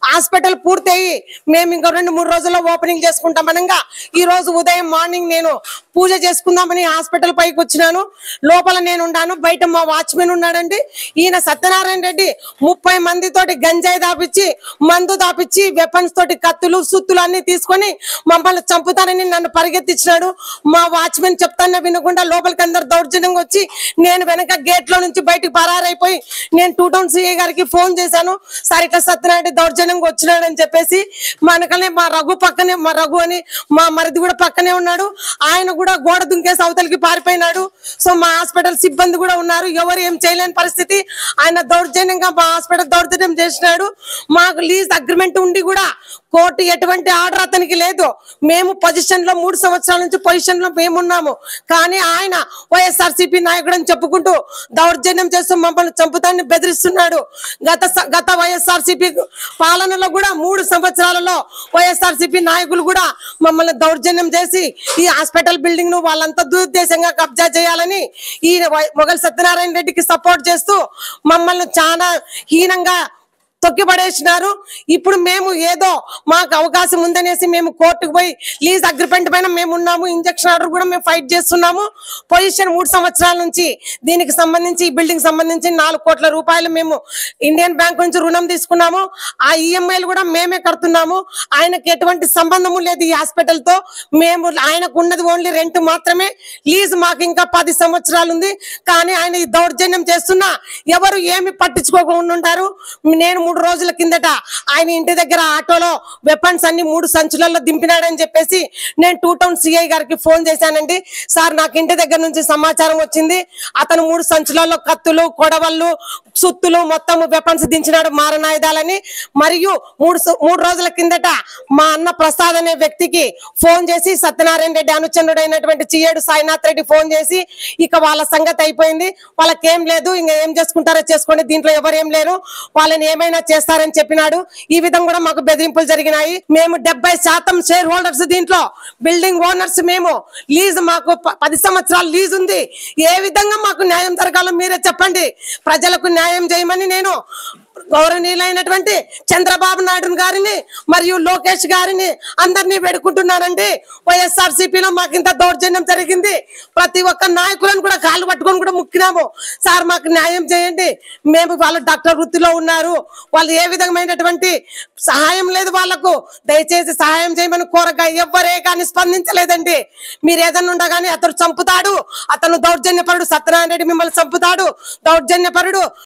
Hospital పూర్తయి మేము ఇంకా 2-3 రోజుల్లో ఓపెనింగ్ చేసుకుంటామనగా ఈ రోజు ఉదయం మార్నింగ్ నేను పూజ చేసుకుందామని హాస్పిటల్ పైకి వచ్చినాను. లోపల నేను ఉన్నాను, బయట మా వాచ్మెన్ ఉన్నాడండి. ఈయన సత్యనారాయణ రెడ్డి 30 మందితోటి గంజాయి దాపిచ్చి, మందు దాపిచ్చి, వెపన్స్ తోటి కత్తులు సుత్తులు అన్ని తీసుకొని మమ్మల్ని చంపుతానని నన్ను పరిగెత్తించినాడు. మా వాచ్మెన్ చెప్తానే వినకుండా లోపలికి అందరు దౌర్జన్యంగా వచ్చి నేను వెనక గేట్ లో నుంచి బయటకు పరారైపోయి నేను 2 టౌన్ సిఐ గారికి ఫోన్ చేశాను. సార్ ఇట్లా సత్యనారాయణ దౌర్జన్యంగా వచ్చినాడు అని చెప్పేసి. మనకనే మా రఘు పక్కనే, మా రఘు అని మా మరిది కూడా పక్కనే ఉన్నాడు. ఆయన కూడా గోడ దుంకేసి అవతలికి పారిపోయినాడు. సో మా హాస్పిటల్ సిబ్బంది కూడా ఉన్నారు, ఎవరు ఏం చేయలేని పరిస్థితి. ఆయన దౌర్జన్యంగా మా హాస్పిటల్ దౌర్జన్యం చేసినాడు. మాకు లీజ్ అగ్రిమెంట్ ఉండి కూడా కోర్టు ఎటువంటి ఆర్డర్ అతనికి లేదు. మేము పొజిషన్ లో 3 సంవత్సరాల నుంచి పొజిషన్ లో మేమున్నాము. కానీ ఆయన వైఎస్ఆర్సీపీ నాయకుడు అని చెప్పుకుంటూ దౌర్జన్యం చేస్తూ మమ్మల్ని చంపుతాన్ని బెదిరిస్తున్నాడు. గత వైఎస్ఆర్సీపీ పాలనలో కూడా 3 సంవత్సరాలలో వైఎస్ఆర్సీపీ నాయకులు కూడా మమ్మల్ని దౌర్జన్యం చేసి ఈ హాస్పిటల్ బిల్డింగ్ ను వాళ్ళంతా దురుద్దేశంగా కబ్జా చేయాలని ఈ మొగల్ సత్యనారాయణ రెడ్డికి సపోర్ట్ చేస్తూ మమ్మల్ని చాలా హీనంగా తొక్కిపడేసినారు. ఇప్పుడు మేము ఏదో మాకు అవకాశం ఉందనేసి మేము కోర్టుకు పోయి లీజ్ అగ్రిమెంట్ పైన మేము ఉన్నాము. ఇంజక్షన్ ఆర్డర్ కూడా మేము ఫైట్ చేస్తున్నాము. పొజిషన్ 3 సంవత్సరాల నుంచి దీనికి సంబంధించి ఈ బిల్డింగ్ సంబంధించి 4 కోట్ల రూపాయలు మేము ఇండియన్ బ్యాంక్ నుంచి రుణం తీసుకున్నాము. ఆ ఈఎంఐలు కూడా మేమే కడుతున్నాము. ఆయనకి ఎటువంటి సంబంధము లేదు ఈ హాస్పిటల్ తో. మేము ఆయనకు ఉన్నది ఓన్లీ రెంట్ మాత్రమే. లీజ్ మాకు ఇంకా 10 సంవత్సరాలు ఉంది. కానీ ఆయన ఈ దౌర్జన్యం చేస్తున్నా ఎవరు ఏమి పట్టించుకోకుండా ఉంటారు. నేను 3 రోజుల కిందట ఆయన ఇంటి దగ్గర ఆటోలో వెపన్స్ అన్ని 3 సంచులలో దింపినాడని చెప్పేసి నేను 2 టౌన్ సిఐ గారికి ఫోన్ చేశానండి. సార్ నాకు ఇంటి దగ్గర నుంచి సమాచారం వచ్చింది, అతను 3 సంచులలో కత్తులు, కొడవళ్ళు, సుత్తులు మొత్తం వెపన్స్ దించినాడు, మారణాయుధాలని. మరియు 3 రోజుల కిందట మా అన్న ప్రసాద్ అనే వ్యక్తికి ఫోన్ చేసి సత్యనారాయణ రెడ్డి అనుచరుడైనటువంటి చియేడు సాయినాథ్ రెడ్డి ఫోన్ చేసి ఇక వాళ్ళ సంగతి అయిపోయింది, వాళ్ళకేం లేదు, ఇంకా ఏం చేసుకుంటారో చేసుకోండి, దీంట్లో ఎవరేం లేరు, వాళ్ళని ఏమైనా చేస్తారని చెప్పినాడు. ఈ విధంగా కూడా మాకు బెదిరింపులు జరిగినాయి. మేము 70% షేర్ హోల్డర్స్, దీంట్లో బిల్డింగ్ ఓనర్స్ మేము. లీజ్ మాకు 10 సంవత్సరాలు లీజ్ ఉంది. ఏ విధంగా మాకు న్యాయం జరగాలో మీరే చెప్పండి. ప్రజలకు న్యాయం చేయమని నేను గౌరవనీయులైనటువంటి చంద్రబాబు నాయుడు గారిని మరియు లోకేష్ గారిని అందరినీ వేడుకుంటున్నానండి. వైఎస్ఆర్సీపీలో మాకు ఇంత దౌర్జన్యం జరిగింది. ప్రతి ఒక్క నాయకులను కూడా కాళ్ళు పట్టుకొని కూడా ముక్కినాము. సార్ మాకు న్యాయం చేయండి. మేము వాళ్ళు డాక్టర్ వృత్తిలో ఉన్నారు, వాళ్ళు ఏ విధమైనటువంటి సహాయం లేదు వాళ్ళకు. దయచేసి సహాయం చేయమని కోరగా ఎవ్వరే కానీ స్పందించలేదండి. మీరు ఏదన్నా ఉండగానే అతను చంపుతాడు, అతను దౌర్జన్యపరుడు, సత్యనారాయణ రెడ్డి మిమ్మల్ని చంపుతాడు, దౌర్జన్యపరుడు,